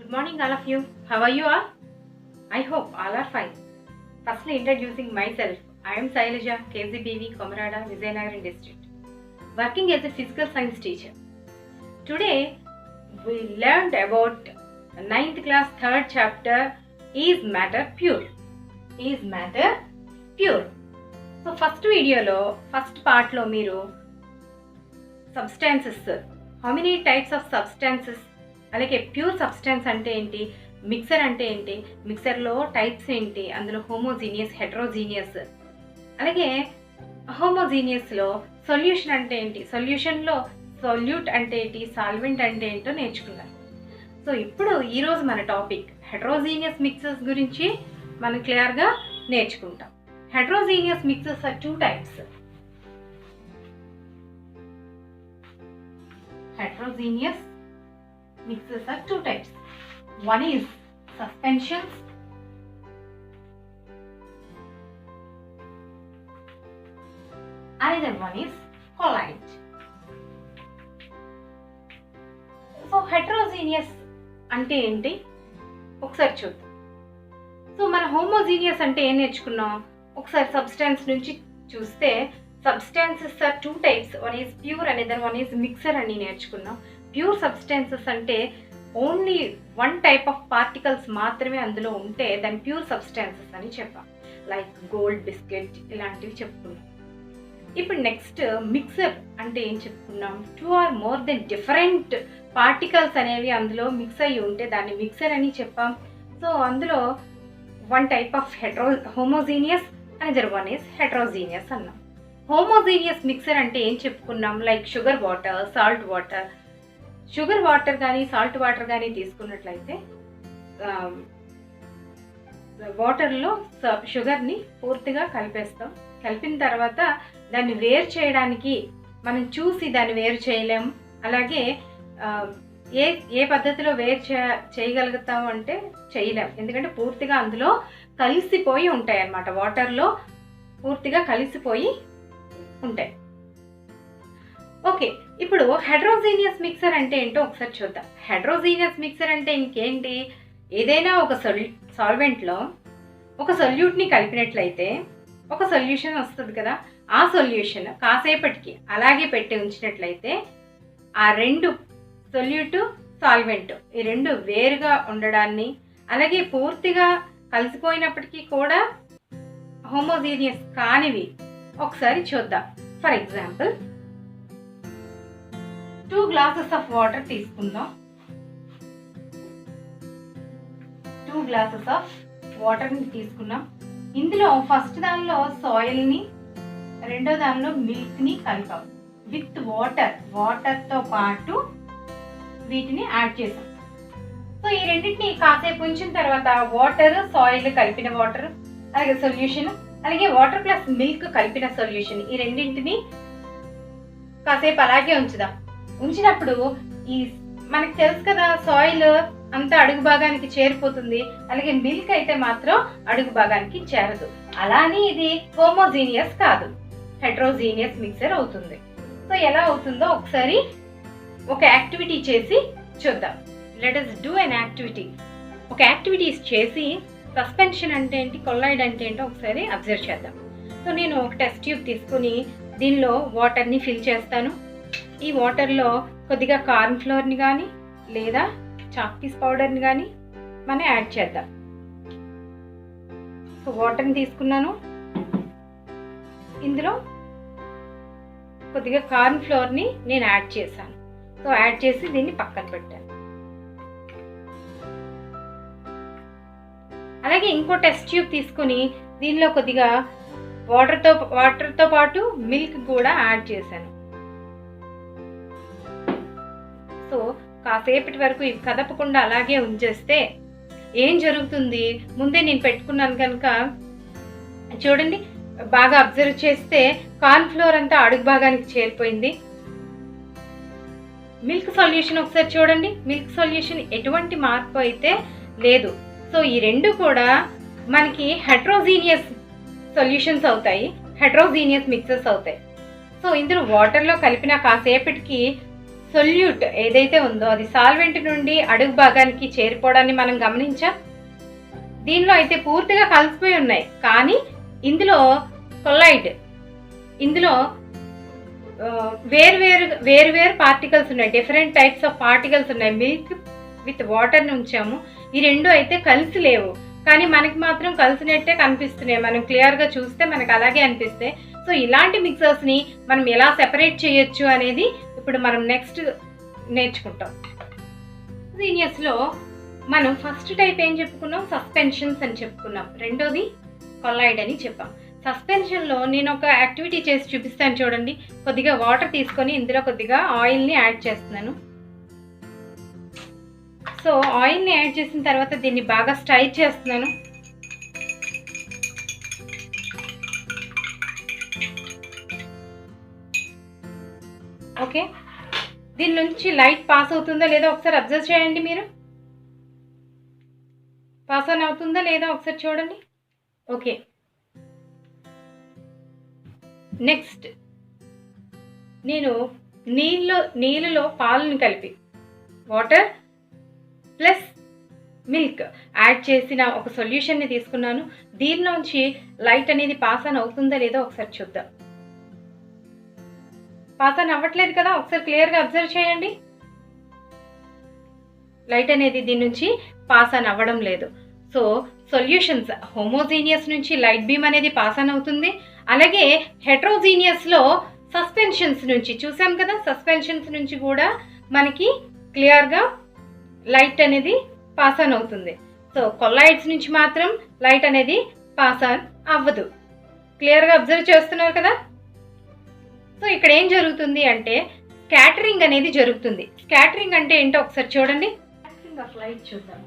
Good morning, all of you. How are you all? I hope all are fine. Firstly, introducing myself. I am Sailaja, KZBV, Komarada, Vizianagaram district, working as a physical science teacher. Today, we learned about 9th class 3rd chapter, Is Matter Pure? Is Matter Pure? So, first video lo, first part lo meeru substances. How many types of substances? అలాగే pure substance అంటే ఏంటి, mixer అంటే ఏంటి, మిక్సర్లో types ఏంటి, అందులో homogeneous, heterogeneous, అలాగే హోమోజీనియస్లో solution అంటే ఏంటి, సొల్యూషన్లో సొల్యూట్ అంటే ఏంటి, సాల్వెంట్ అంటే ఏంటో నేర్చుకున్నాం. సో ఇప్పుడు ఈరోజు మన టాపిక్ హెట్రోజీనియస్ మిక్సర్స్ గురించి మనం క్లియర్గా నేర్చుకుంటాం. Heterogeneous mixtures are 2 types. Heterogeneous mixes are 2 types. One is suspensions, another one is colloid. So heterogeneous అంటే ఏంటి ఒకసారి చూద్దాం. సో మన హోమోజీనియస్ అంటే ఏం నేర్చుకున్నాం, ఒకసారి సబ్స్టెన్స్ నుంచి చూస్తే substances are 2 types. One is pure, another one is mixture అని నేర్చుకున్నాం. ప్యూర్ సబ్స్టెన్సెస్ అంటే ఓన్లీ 1 type ఆఫ్ పార్టికల్స్ మాత్రమే అందులో ఉంటే దాన్ని ప్యూర్ సబ్స్టెన్సెస్ అని చెప్పాం. లైక్ గోల్డ్, బిస్కెట్ ఇలాంటివి చెప్పుకున్నాం. ఇప్పుడు నెక్స్ట్ మిక్సర్ అంటే ఏం చెప్పుకున్నాం, 2 or more than different particles అనేవి అందులో మిక్స్ అయ్యి ఉంటే దాన్ని మిక్సర్ అని చెప్పాం. సో అందులో 1 type of homogeneous, another one is heterogeneous అన్నాం. హోమోజీనియస్ మిక్సర్ అంటే ఏం చెప్పుకున్నాం, like sugar water, salt water. Sugar water కానీ సాల్ట్ వాటర్ కానీ తీసుకున్నట్లయితే వాటర్లో షుగర్ని పూర్తిగా కలిపేస్తాం. కలిపిన తర్వాత దాన్ని వేరు చేయడానికి మనం చూసి దాన్ని వేరు చేయలేం. అలాగే ఏ పద్ధతిలో వేరు చేయగలుగుతాం అంటే చేయలేం, ఎందుకంటే పూర్తిగా అందులో కలిసిపోయి ఉంటాయి అన్నమాట, వాటర్లో పూర్తిగా కలిసిపోయి ఉంటాయి. ఓకే, ఇప్పుడు హెట్రోజీనియస్ మిక్సర్ అంటే ఏంటో ఒకసారి చూద్దాం. హెట్రోజీనియస్ మిక్సర్ అంటే ఇంకేంటి, ఏదైనా ఒక సాల్వెంట్లో ఒక సొల్యూట్ని కలిపినట్లయితే ఒక సొల్యూషన్ వస్తుంది కదా, ఆ సొల్యూషన్ కాసేపటికి అలాగే పెట్టి ఉంచినట్లయితే ఆ 2 సొల్యూట్, సాల్వెంట్ ఈ 2 వేరుగా ఉండడాన్ని, అలాగే పూర్తిగా కలిసిపోయినప్పటికీ కూడా హోమోజీనియస్ కానివి ఒకసారి చూద్దాం. For example 2 glasses of water తీసుకుందాం. 2 glasses ఆఫ్ వాటర్ని తీసుకున్నాం. ఇందులో ఫస్ట్ దానిలో సాయిల్ని, రెండో దానిలో మిల్క్ని కలిపాం విత్ వాటర్తో పాటు వీటిని యాడ్ చేసాం. సో ఈ రెండింటిని కాసేపు ఉంచిన తర్వాత వాటర్, సాయిల్ కలిపిన వాటర్, అలాగే సొల్యూషన్, అలాగే వాటర్ ప్లస్ మిల్క్ కలిపిన సొల్యూషన్, ఈ రెండింటిని కాసేపు అలాగే ఉంచుదాం. ఉంచినప్పుడు ఈ మనకు తెలుసు కదా, సాయిల్ అంతా అడుగు భాగానికి చేరిపోతుంది, అలాగే మిల్క్ అయితే మాత్రం అడుగు భాగానికి చేరదు. అలానే ఇది హోమోజీనియస్ కాదు, హెట్రోజీనియస్ మిక్సర్ అవుతుంది. సో ఎలా అవుతుందో ఒకసారి ఒక యాక్టివిటీ చేసి చూద్దాం. Let us do an activity. ఒక యాక్టివిటీస్ చేసి సస్పెన్షన్ అంటే ఏంటి, కొల్లాయిడ్ అంటే ఏంటో ఒకసారి అబ్జర్వ్ చేద్దాం. సో నేను ఒక టెస్ట్ ట్యూబ్ తీసుకుని దీనిలో వాటర్ని ఫిల్ చేస్తాను. ఈ వాటర్లో కొద్దిగా కార్న్ ఫ్లోర్ని కానీ లేదా చాక్ పీస్ పౌడర్ని కానీ మనం యాడ్ చేద్దాం. సో వాటర్ని తీసుకున్నాను, ఇందులో కొద్దిగా కార్న్ ఫ్లోర్ని నేను యాడ్ చేశాను. సో యాడ్ చేసి దీన్ని పక్కన పెట్టాను. అలాగే ఇంకో టెస్ట్ ట్యూబ్ తీసుకుని దీనిలో కొద్దిగా వాటర్తో పాటు మిల్క్ కూడా యాడ్ చేశాను. సో కాసేపటి వరకు ఇవి కదపకుండా అలాగే ఉంచేస్తే ఏం జరుగుతుంది, ముందే నేను పెట్టుకున్నాను కనుక చూడండి, బాగా అబ్జర్వ్ చేస్తే కార్న్ ఫ్లోర్ అంతా అడుగు భాగానికి చేరిపోయింది. మిల్క్ సొల్యూషన్ ఒకసారి చూడండి, మిల్క్ సొల్యూషన్ ఎటువంటి మార్పు అయితే లేదు. సో ఈ 2 కూడా మనకి హెట్రోజీనియస్ సొల్యూషన్స్ అవుతాయి, హెట్రోజీనియస్ మిక్సర్స్ అవుతాయి. సో ఇందులో వాటర్లో కలిపిన కాసేపటికి సొల్యూట్ ఏదైతే ఉందో అది సాల్వెంట్ నుండి అడుగు భాగానికి చేరిపోవడాన్ని మనం గమనించాం. దీనిలో అయితే పూర్తిగా కలిసిపోయి ఉన్నాయి, కానీ ఇందులో కొలైడ్, ఇందులో వేరు పార్టికల్స్ ఉన్నాయి, డిఫరెంట్ టైప్స్ ఆఫ్ పార్టికల్స్ ఉన్నాయి. మిల్క్ విత్ వాటర్ని ఉంచాము, ఈ రెండు అయితే కలిసి లేవు, కానీ మనకి మాత్రం కలిసినట్టే కనిపిస్తున్నాయి. మనం క్లియర్గా చూస్తే మనకు అలాగే అనిపిస్తాయి. సో ఇలాంటి మిక్సర్స్ని మనం ఎలా సెపరేట్ చేయొచ్చు అనేది ఇప్పుడు మనం నెక్స్ట్ నేర్చుకుంటాం. జీనియస్లో మనం ఫస్ట్ టైప్ ఏం చెప్పుకున్నాం, సస్పెన్షన్స్ అని చెప్పుకున్నాం. రెండోది కొలైడ్ అని చెప్పాం. సస్పెన్షన్లో నేను ఒక యాక్టివిటీ చేసి చూపిస్తాను చూడండి. కొద్దిగా వాటర్ తీసుకొని ఇందులో కొద్దిగా ఆయిల్ని యాడ్ చేస్తున్నాను. సో ఆయిల్ని యాడ్ చేసిన తర్వాత దీన్ని బాగా స్టైర్ చేస్తున్నాను. ఓకే, దీని నుంచి లైట్ పాస్ అవుతుందా లేదా ఒకసారి అబ్జర్వ్ చేయండి. మీరు పాస్ ఆన్ అవుతుందా లేదా ఒకసారి చూడండి. ఓకే, నెక్స్ట్ నేను నీళ్ళలో పాలను కలిపి వాటర్ ప్లస్ మిల్క్ యాడ్ చేసిన ఒక సొల్యూషన్ని తీసుకున్నాను. దీనిలోంచి లైట్ అనేది పాస్ ఆన్ అవుతుందా లేదో ఒకసారి చూద్దాం. పాస్ ఆన్ అవ్వట్లేదు కదా, ఒకసారి క్లియర్గా అబ్జర్వ్ చేయండి. లైట్ అనేది దీని నుంచి పాస్ ఆన్ అవ్వడం లేదు. సో సొల్యూషన్స్ హోమోజీనియస్ నుంచి లైట్ బీమ్ అనేది పాస్ ఆన్ అవుతుంది. అలాగే హెట్రోజీనియస్లో సస్పెన్షన్స్ నుంచి చూసాం కదా, సస్పెన్షన్స్ నుంచి కూడా మనకి క్లియర్గా లైట్ అనేది పాస్ ఆన్ అవుతుంది. సో కొలైడ్స్ నుంచి మాత్రం లైట్ అనేది పాస్ ఆన్ అవ్వదు. క్లియర్గా అబ్జర్వ్ చేస్తున్నారు కదా. సో ఇక్కడ ఏం జరుగుతుంది అంటే స్కాటరింగ్ అనేది జరుగుతుంది. స్కాటరింగ్ అంటే ఏంటో ఒకసారి చూడండి. స్కాటరింగ్ ఆఫ్ లైట్ చూద్దాం.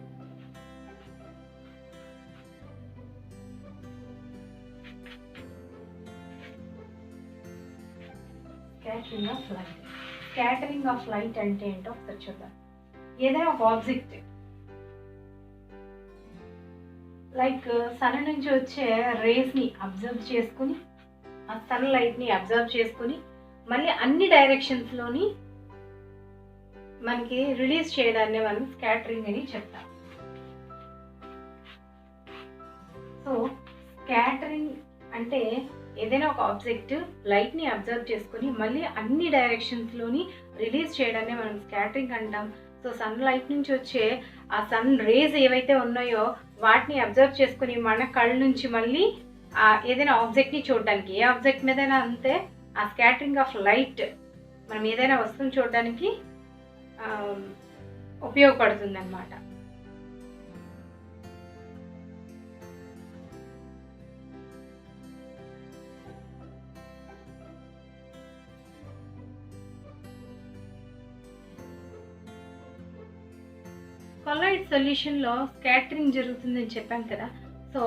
స్కాటరింగ్ ఆఫ్ లైట్ అంటే ఏంటో ఒకసారి చూద్దాం. ఏదైనా ఒక ఆబ్జెక్ట్ లైక్ సన్ నుంచి వచ్చే రేస్ని అబ్జర్వ్ చేసుకుని, ఆ సన్ లైట్ని అబ్జర్వ్ చేసుకుని మళ్ళీ అన్ని డైరెక్షన్స్లోని మనకి రిలీజ్ చేయడాన్ని మనం స్కాటరింగ్ అని చెప్తాం. సో స్కాటరింగ్ అంటే ఏదైనా ఒక ఆబ్జెక్ట్ లైట్ని అబ్జర్వ్ చేసుకుని మళ్ళీ అన్ని డైరెక్షన్స్లోని రిలీజ్ చేయడాన్ని మనం స్కాటరింగ్ అంటాం. సో సన్ లైట్ నుంచి వచ్చే ఆ సన్ రేస్ ఏవైతే ఉన్నాయో వాటిని అబ్జర్వ్ చేసుకుని మన కళ్ళ నుంచి మళ్ళీ ఏదైనా ఆబ్జెక్ట్ని చూడడానికి, ఏ ఆబ్జెక్ట్ మీదైనా అంతే, ఆ స్కాటరింగ్ ఆఫ్ లైట్ మనం ఏదైనా వస్తువుని చూడడానికి ఉపయోగపడుతుంది అన్నమాట. కొలైడ్ సొల్యూషన్లో స్కాటరింగ్ జరుగుతుందని చెప్పాం కదా. సో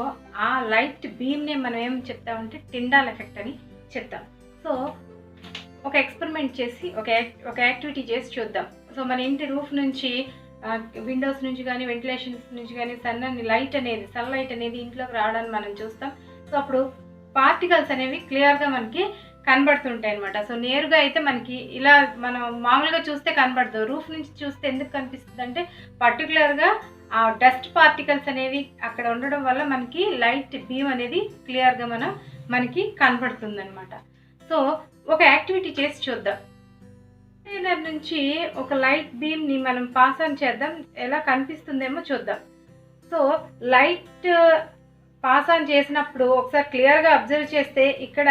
ఆ లైట్ బీమ్నే మనం ఏం చెప్తామంటే టిండాల్ ఎఫెక్ట్ అని చెప్తాం. సో ఒక ఎక్స్పెరిమెంట్ చేసి ఒక యాక్టివిటీ చేసి చూద్దాం. సో మన ఇంటి రూఫ్ నుంచి, విండోస్ నుంచి కానీ, వెంటిలేషన్స్ నుంచి కానీ సన్ లైట్ అనేది ఇంట్లోకి రావడాన్ని మనం చూస్తాం. సో అప్పుడు పార్టికల్స్ అనేవి క్లియర్గా మనకి కనబడుతుంటాయి అనమాట. సో నేరుగా అయితే మనకి ఇలా మనం మామూలుగా చూస్తే కనబడదు. రూఫ్ నుంచి చూస్తే ఎందుకు కనిపిస్తుంది అంటే పర్టికులర్గా ఆ డస్ట్ పార్టికల్స్ అనేవి అక్కడ ఉండడం వల్ల మనకి లైట్ బీమ్ అనేది క్లియర్గా మనకి కనబడుతుంది అనమాట. సో ఒక యాక్టివిటీ చేసి చూద్దాం. కంటైనర్ నుంచి ఒక లైట్ బీమ్ని మనం పాస్ ఆన్ చేద్దాం, ఎలా కనిపిస్తుందేమో చూద్దాం. సో లైట్ పాస్ ఆన్ చేసినప్పుడు ఒకసారి క్లియర్గా అబ్జర్వ్ చేస్తే ఇక్కడ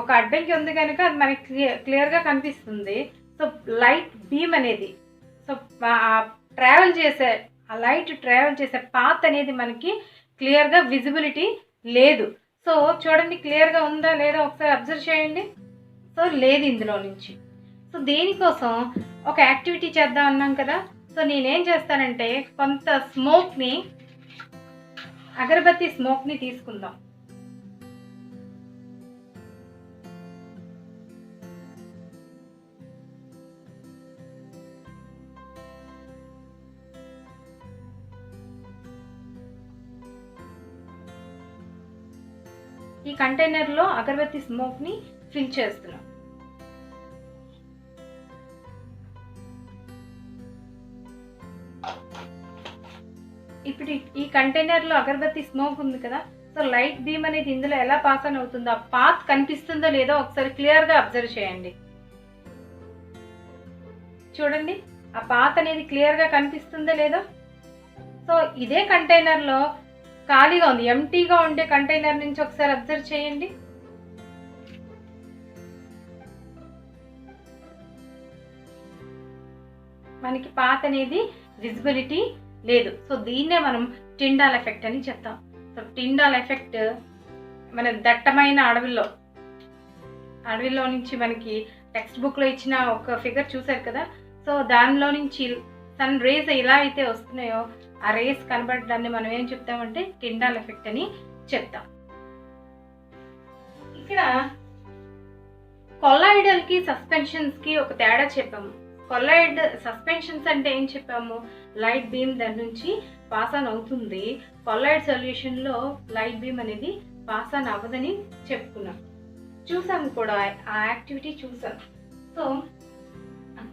ఒక అడ్డంకి ఉంది కనుక అది మనకి క్లియర్గా కనిపిస్తుంది. సో లైట్ బీమ్ అనేది సో లైట్ ట్రావెల్ చేసే పాత్ అనేది మనకి క్లియర్గా విజిబిలిటీ లేదు. సో చూడండి క్లియర్గా ఉందా లేదా ఒకసారి అబ్జర్వ్ చేయండి. సో లేదు ఇందులో నుంచి. సో దేనికోసం ఒక యాక్టివిటీ చేద్దాం అన్నాం కదా. సో నేనేం చేస్తానంటే కొంత స్మోక్ని, అగరబత్తి స్మోక్ని తీసుకుందాం. ఈ కంటైనర్లో అగరబత్తి స్మోక్ని ఫిల్ చేస్తున్నాం. ఇప్పుడు ఈ కంటైనర్లో అగరబత్తి స్మోక్ ఉంది కదా, సో లైట్ బీమ్ అనేది ఇందులో ఎలా పాస్ ఆన్ అవుతుందో, ఆ పాత్ కనిపిస్తుందో లేదో ఒకసారి క్లియర్గా అబ్జర్వ్ చేయండి. చూడండి, ఆ పాత్ అనేది క్లియర్గా కనిపిస్తుందో లేదో. సో ఇదే కంటైనర్లో ఖాళీగా ఉంది, ఎంటీగా ఉండే కంటైనర్ నుంచి ఒకసారి అబ్జర్వ్ చేయండి. మనకి పాత్ అనేది విజిబిలిటీ లేదు. సో దీన్నే మనం టిండాల్ ఎఫెక్ట్ అని చెప్తాం. సో టిండాల్ ఎఫెక్ట్ మన దట్టమైన అడవిలో నుంచి మనకి టెక్స్ట్ బుక్లో ఇచ్చిన ఒక ఫిగర్ చూసారు కదా. సో దానిలో నుంచి సన్ రేస్ ఎలా అయితే వస్తున్నాయో ఆ రేస్ కనబడడాన్ని మనం ఏం చెప్తామంటే టిండాల్ ఎఫెక్ట్ అని చెప్తాం. ఇక్కడ కొల్లాయిడల్కి సస్పెన్షన్స్కి ఒక తేడా చెప్పాము. కొల్లాయిడ్ సస్పెన్షన్స్ అంటే ఏం చెప్పాము, లైట్ బీమ్ దాని నుంచి పాస్ ఆన్ అవుతుంది. కొల్లాయిడ్ సొల్యూషన్లో లైట్ బీమ్ అనేది పాస్ ఆన్ అవ్వదని చెప్పుకున్నాం, చూసాము కూడా, ఆ యాక్టివిటీ చూసాం. సో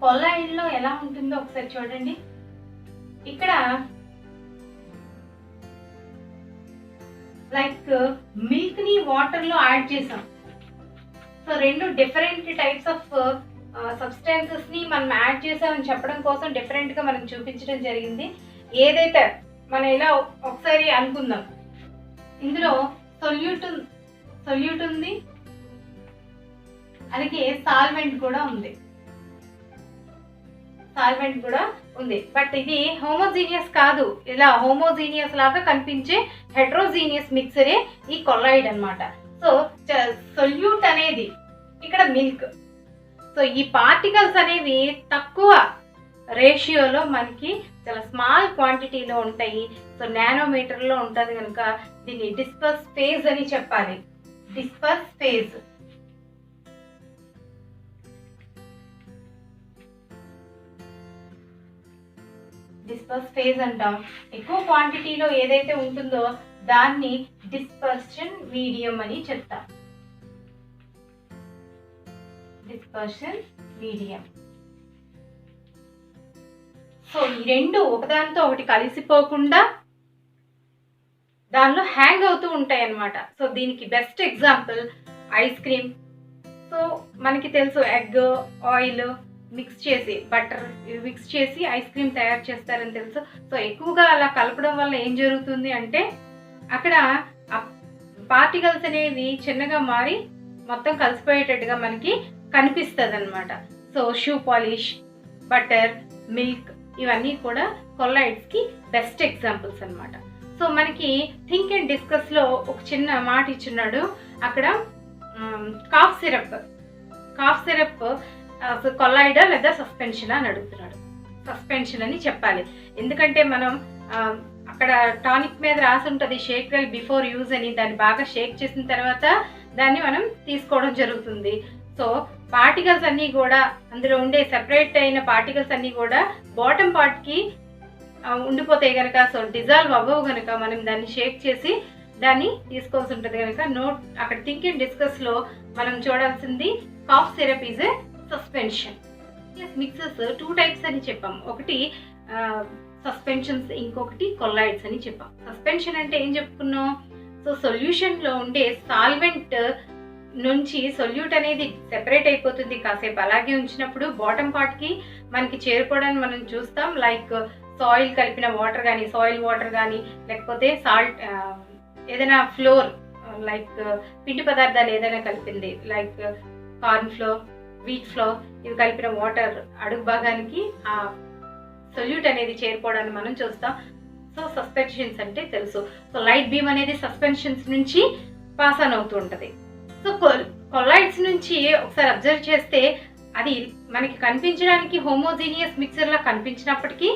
కొల్లాయిడ్లో ఎలా ఉంటుందో ఒకసారి చూడండి. ఇక్కడ లైక్ మిల్క్ని వాటర్లో యాడ్ చేసాం. సో రెండు డిఫరెంట్ టైప్స్ ఆఫ్ సబ్స్టాన్సెస్ని మనం యాడ్ చేసామని చెప్పడం కోసం డిఫరెంట్గా మనం చూపించడం జరిగింది. ఏదైతే మనం ఇలా ఒకసారి అనుకుందాం, ఇందులో సొల్యూట్ ఉంది, అలాగే సాల్వెంట్ కూడా ఉంది. బట్ ఇది హోమోజీనియస్ కాదు, ఇలా హోమోజీనియస్ లాగా కనిపించే హెట్రోజీనియస్ మిక్సరే ఈ కొల్లాయిడ్ అన్నమాట. సో సొల్యూట్ అనేది ఇక్కడ మిల్క్. సో ఈ పార్టికల్స్ అనేవి తక్కువ రేషియోలో మనకి చాలా స్మాల్ క్వాంటిటీలో ఉంటాయి. సో నానోమీటర్లో ఉంటుంది కనుక దీన్ని డిస్పర్స్ ఫేజ్ అని చెప్పాలి. డిస్పర్స్ ఫేజ్ అంటాం. ఎక్కువ క్వాంటిటీలో ఏదైతే ఉంటుందో దాన్ని డిస్పర్షన్ మీడియం అని చెప్తాం. Dispersion medium. సో ఈ రెండు ఒకదానితో ఒకటి కలిసిపోకుండా దానిలో హ్యాంగ్ అవుతూ ఉంటాయి అన్నమాట. సో దీనికి best example ice cream. So మనకి తెలుసు, ఎగ్, ఆయిల్ మిక్స్ చేసి, బటర్ మిక్స్ చేసి ఐస్ క్రీమ్ తయారు చేస్తారని తెలుసు. సో ఎక్కువగా అలా కలపడం వల్ల ఏం జరుగుతుంది అంటే అక్కడ పార్టికల్స్ అనేవి చిన్నగా మారి మొత్తం కలిసిపోయేటట్టుగా మనకి కనిపిస్తుంది అనమాట. So shoe polish, butter, milk ఇవన్నీ కూడా కొల్లాయిడ్స్కి బెస్ట్ ఎగ్జాంపుల్స్ అనమాట. సో మనకి థింక్ అండ్ డిస్కస్లో ఒక చిన్న మాట ఇచ్చున్నాడు. అక్కడ కాఫ్ సిరప్ కొల్లాయిడా లేదా సస్పెన్షనా అని అడుగుతున్నాడు. సస్పెన్షన్ అని చెప్పాలి, ఎందుకంటే మనం అక్కడ టానిక్ మీద రాసి ఉంటుంది షేక్ వెల్ బిఫోర్ యూజ్ అని. దాన్ని బాగా షేక్ చేసిన తర్వాత దాన్ని మనం తీసుకోవడం జరుగుతుంది. సో పార్టికల్స్ అన్నీ కూడా, అందులో ఉండే సెపరేట్ అయిన పార్టికల్స్ అన్నీ కూడా బాటమ్ పార్ట్కి ఉండిపోతాయి కనుక, సో డిజాల్వ్ అవ్వవు కనుక మనం దాన్ని షేక్ చేసి దాన్ని తీసుకోవాల్సి ఉంటుంది కనుక అక్కడ థింక్ అండ్ డిస్కస్లో మనం చూడాల్సింది cough syrup is a suspension. Mixes 2 types అని చెప్పాం. ఒకటి సస్పెన్షన్స్, ఇంకొకటి కొల్లాయిడ్స్ అని చెప్పాం. సస్పెన్షన్ అంటే ఏం చెప్పుకున్నాం, సో సొల్యూషన్లో ఉండే సాల్వెంట్ నుంచి సొల్యూట్ అనేది సెపరేట్ అయిపోతుంది. కాసేపు అలాగే ఉంచినప్పుడు బాటమ్ పార్ట్కి మనకి చేరుకోవడానికి మనం చూస్తాం. లైక్ సాయిల్ కలిపిన వాటర్ కానీ, సాయిల్ వాటర్ కానీ, లేకపోతే సాల్ట్ ఏదైనా ఫ్లోర్ లైక్ పిండి పదార్థాలు ఏదైనా కలిపింది, like corn flour, wheat flour, ఇవి కలిపిన వాటర్ అడుగు భాగానికి ఆ సొల్యూట్ అనేది చేరుకోవడానికి మనం చూస్తాం. సో సస్పెన్షన్స్ అంటే తెలుసు. సో లైట్ బీమ్ అనేది సస్పెన్షన్స్ నుంచి పాస్ ఆన్ అవుతూ ఉంటుంది. సో కొల్లాయిడ్స్ నుంచి ఒకసారి అబ్జర్వ్ చేస్తే అది మనకి కనిపించడానికి హోమోజీనియస్ మిక్సర్లా కనిపించినప్పటికీ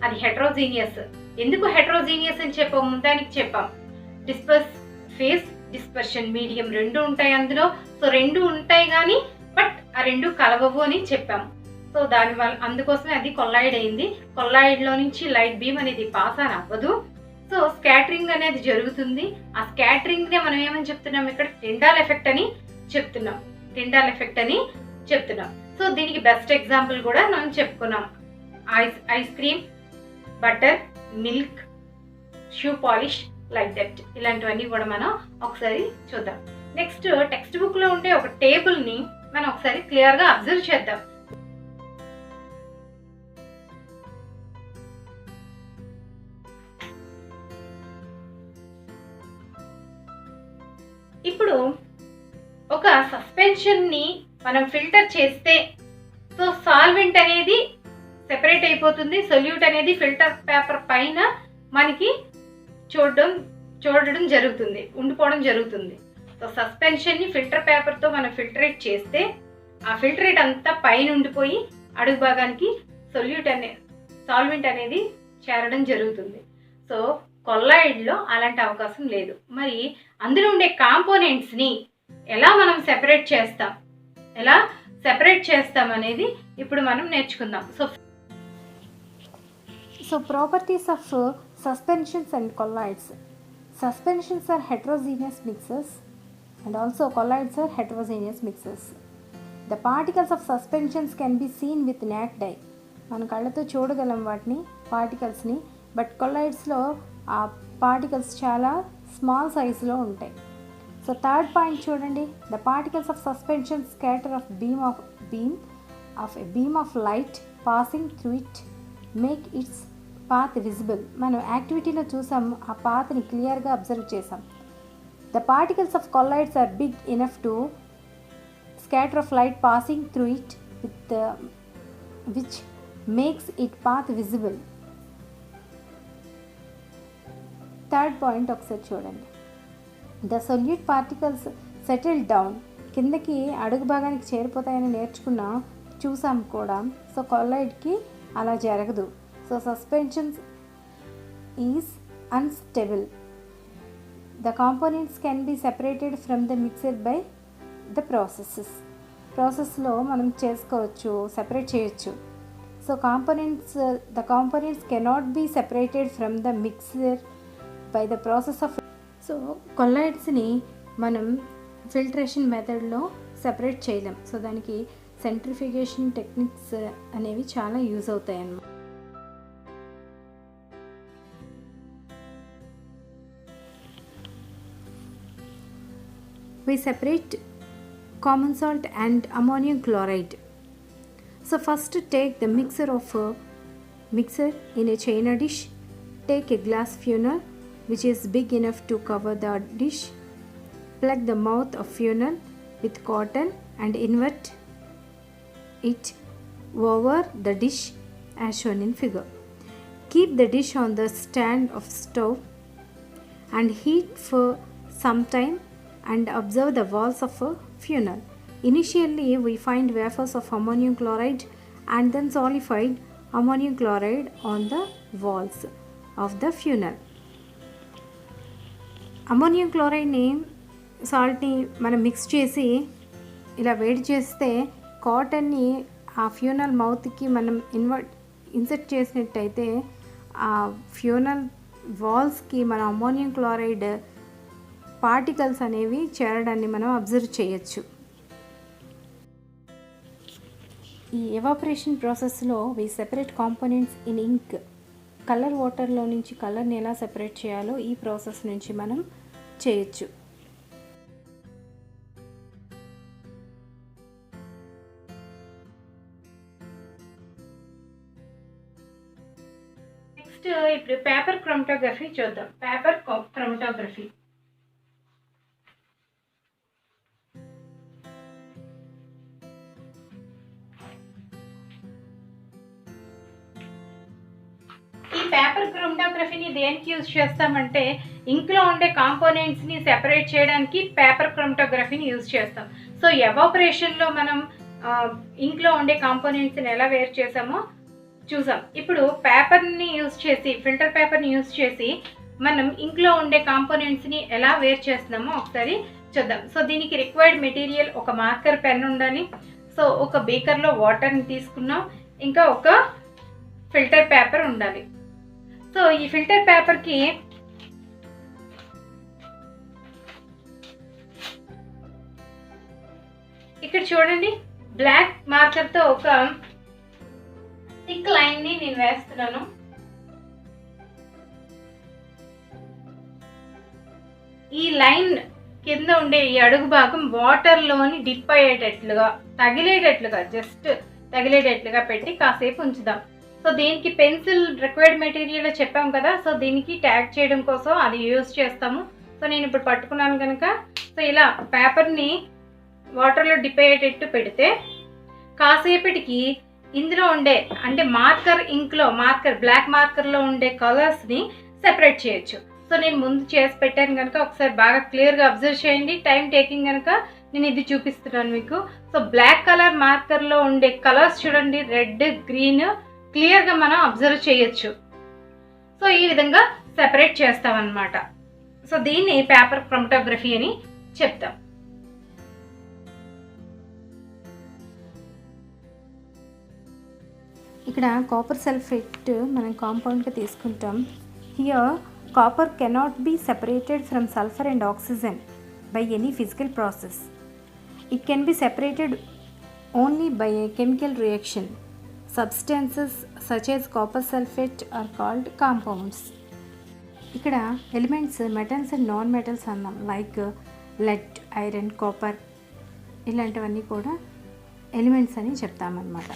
అది హెట్రోజీనియస్. ఎందుకు హెట్రోజీనియస్ అని చెప్పాము, దానికి చెప్పాం డిస్పర్స్ ఫేజ్, డిస్పర్షన్ మీడియం రెండు ఉంటాయి అందులో. సో రెండు ఉంటాయి కానీ బట్ ఆ రెండు కలవవు అని చెప్పాము. సో దానివల్ల అందుకోసమే అది కొల్లాయిడ్ అయింది. కొల్లాయిడ్లో నుంచి లైట్ బీమ్ అనేది పాస్ ఆన్ అవ్వదు. సో స్కాటరింగ్ అనేది జరుగుతుంది. ఆ స్కాటరింగ్నే మనం ఏమని చెప్తున్నాం, ఇక్కడ టిండాల్ ఎఫెక్ట్ అని చెప్తున్నాం. సో దీనికి బెస్ట్ ఎగ్జాంపుల్ కూడా మనం చెప్పుకున్నాం. Ice cream, butter, milk, shoe polish, like that. ఇలాంటివన్నీ కూడా మనం ఒకసారి చూద్దాం. నెక్స్ట్ టెక్స్ట్ బుక్లో ఉండే ఒక టేబుల్ని మనం ఒకసారి క్లియర్గా అబ్జర్వ్ చేద్దాం. ఇప్పుడు ఒక సస్పెన్షన్ని మనం ఫిల్టర్ చేస్తే సో సాల్వెంట్ అనేది సెపరేట్ అయిపోతుంది, సొల్యూట్ అనేది ఫిల్టర్ పేపర్ పైన మనకి చూడడం జరుగుతుంది, ఉండిపోవడం జరుగుతుంది. సో సస్పెన్షన్ని ఫిల్టర్ పేపర్తో మనం ఫిల్టరేట్ చేస్తే ఆ ఫిల్టరేట్ అంతా పైన ఉండిపోయి అడుగు భాగానికి సాల్వెంట్ అనేది చేరడం జరుగుతుంది. సో కొల్లాయిడ్లో అలాంటి అవకాశం లేదు. మరి అందులో ఉండే కాంపోనెంట్స్ని ఎలా మనం సెపరేట్ చేస్తాం అనేది ఇప్పుడు మనం నేర్చుకుందాం. So properties of suspensions and colloids. Suspensions are heterogeneous mixes and also colloids are heterogeneous mixes. The particles of suspensions can be seen with naked eye. మన కళ్ళతో చూడగలం వాటిని పార్టికల్స్ని. బట్ కొల్లాయిడ్స్లో ఆ పార్టికల్స్ చాలా స్మాల్ సైజులో ఉంటాయి. సో థర్డ్ పాయింట్ చూడండి. The particles of suspension scatter of beam of light passing through it make its path visible. మనం యాక్టివిటీలో చూసాం, ఆ పాత్ని క్లియర్గా అబ్జర్వ్ చేసాం. The particles of colloids are big enough to scatter of light passing through it which makes it path visible. Third point ఒకసారి చూడండి. The solute particles settle down, కిందకి అడుగు భాగానికి చేరిపోతాయని చూసాం కూడా. సో కొల్లాయిడ్కి అలా జరగదు. So suspensions is unstable. The components can be separated from the mixture by the ప్రాసెస్లో మనం సెపరేట్ చేయొచ్చు. So the components cannot be separated from the mixture by the process of. So కొల్లాయిడ్స్ని మనం ఫిల్టరేషన్ మెథడ్లో separate చేయలేం. So దానికి centrifugation techniques అనేవి చాలా యూజ్ అవుతాయి అన్నమాట. We separate common salt and ammonium chloride. So first take the mixer in a china dish. Take a glass funnel which is big enough to cover the dish. Plug the mouth of funnel with cotton and invert it over the dish as shown in figure. Keep the dish on the stand of stove and heat for some time and observe the walls of a funnel. Initially we find wafers of ammonium chloride and then solidified ammonium chloride on the walls of the funnel. Ammonium క్లోరైడ్ని సాల్ట్ని మనం mix చేసి ఇలా వేడి చేస్తే కాటన్ని ఆ ఫ్యూనల్ మౌత్కి మనం insert చేసినట్టయితే ఆ ఫ్యూనల్ వాల్స్కి మన అమ్మోనియం క్లోరైడ్ పార్టికల్స్ అనేవి చేరడాన్ని మనం అబ్జర్వ్ చేయొచ్చు. ఈ ఎవాపరేషన్ ప్రాసెస్లో we separate components in ink. Colour వాటర్లో నుంచి కలర్ని ఎలా సెపరేట్ చేయాలో ఈ ప్రాసెస్ నుంచి మనం చేయొచ్చు. నెక్స్ట్ ఇప్పుడు పేపర్ క్రోమటోగ్రఫీ చూద్దాం. పేపర్ క్రోమటోగ్రఫీ పేపర్ క్రోమటోగ్రఫీని దేనికి యూజ్ చేస్తామంటే ఇంక్లో ఉండే కాంపోనెంట్స్ని సెపరేట్ చేయడానికి పేపర్ క్రోమటోగ్రఫీని యూజ్ చేస్తాం. సో ఎవాపరేషన్లో మనం ఇంక్లో ఉండే కాంపోనెంట్స్ని ఎలా వేరు చేసామో చూసాం. ఇప్పుడు పేపర్ని యూజ్ చేసి ఫిల్టర్ పేపర్ని యూజ్ చేసి మనం ఇంక్లో ఉండే కాంపోనెంట్స్ని ఎలా వేరు చేస్తున్నామో ఒకసారి చూద్దాం. సో దీనికి రిక్వైర్డ్ మెటీరియల్ ఒక మార్కర్ పెన్ ఉండాలి. సో ఒక బీకర్లో వాటర్ని తీసుకున్నాం, ఇంకా ఒక ఫిల్టర్ పేపర్ ఉండాలి. సో ఈ ఫిల్టర్ పేపర్కి ఇక్కడ చూడండి, బ్లాక్ మార్కర్తో ఒక థిక్ లైన్ని నేను వేస్తున్నాను. ఈ లైన్ కింద ఉండే ఈ అడుగు భాగం వాటర్లోని డిప్ అయ్యేటట్లుగా జస్ట్ తగిలేటట్లుగా పెట్టి కాసేపు ఉంచుదాం. సో దీనికి పెన్సిల్ రిక్వైర్డ్ మెటీరియల్ చెప్పాం కదా, సో దీనికి ట్యాగ్ చేయడం కోసం అది యూజ్ చేస్తాము. సో నేను ఇప్పుడు పట్టుకున్నాను కనుక సో ఇలా పేపర్ని వాటర్లో డిప్ అయ్యేటట్టు పెడితే కాసేపటికి ఇందులో ఉండే అంటే బ్లాక్ మార్కర్లో ఉండే కలర్స్ని సెపరేట్ చేయొచ్చు. సో నేను ముందు చేసి పెట్టాను కనుక ఒకసారి బాగా క్లియర్గా అబ్జర్వ్ చేయండి. టైం టేకింగ్ కనుక నేను ఇది చూపిస్తున్నాను మీకు. సో బ్లాక్ కలర్ మార్కర్లో ఉండే కలర్స్ చూడండి, రెడ్, గ్రీన్ క్లియర్గా మనం అబ్జర్వ్ చేయొచ్చు. సో ఈ విధంగా సెపరేట్ చేస్తామన్నమాట. సో దీన్ని పేపర్ క్రోమటోగ్రఫీ అని చెప్తాం. ఇక్కడ కాపర్ సల్ఫేట్ మనం కాంపౌండ్గా తీసుకుంటాం. Here copper cannot be separated from sulphur and oxygen by any physical process. It can be separated only by a chemical reaction. Substances such as copper sulphate are called compounds. ఇక్కడ elements metals and non metals అన్నాం. Like lead, iron, copper ఇలాంటివన్నీ కూడా elements అని చెప్తామన్నమాట.